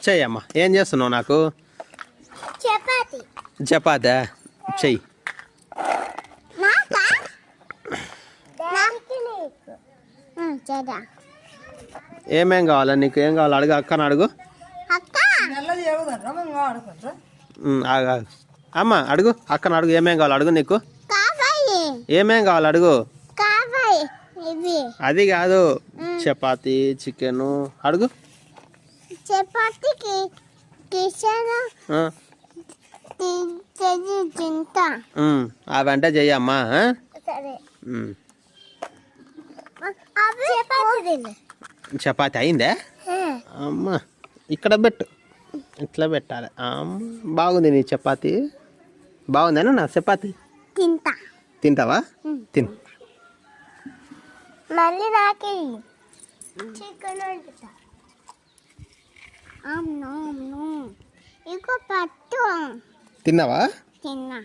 చెయ్యమ్మా. ఏం చేస్తున్నావు నాకు? చపాతా చెయ్యి. ఏమేం కావాలా నీకు? ఏం కావాలి అడుగు, అక్కని అడుగు. ఆగు. అమ్మ అడుగు, అక్కని అడుగు. ఏమేం కావాలి అడుగు. నీకు ఏమేం కావాలి అడుగు. అది కాదు, చపాతి చికెన్ అడుగు. చపాతీకి అవంటే చెయ్యమ్మా. చపాతి అయిందా? అమ్మ ఇక్కడ పెట్టు, ఇట్లా పెట్టాలి. అమ్మ బాగుంది నీ చపాతి. బాగుందేనా నా చపాతి? తింటావా? తిను. మళ్ళీ నాకే చికెన్ ఇంకో పట్టు. తిన్నావా? తిన్నా.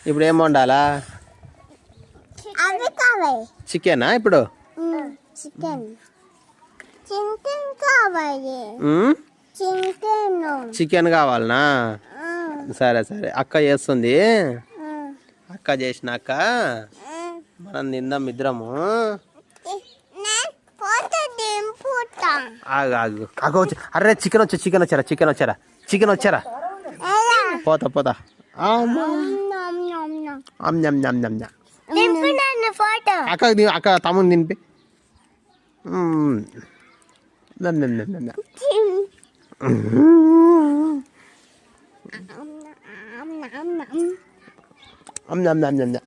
ఇప్పుడు ఏం వండాలా? అవి కావాలి. చికెనా ఇప్పుడు? చికెన్ చికెన్ కావాలి. చికెన్ కావాలనా? సరే సరే, అక్క చేస్తుంది. అక్క చేసినాక మనం తిందాం ఇద్దరము. ఆగు ఆగు ఆగు. అరే చికెన్ వచ్చారా? పోతా. అక్క తమ్ముని తినిపి.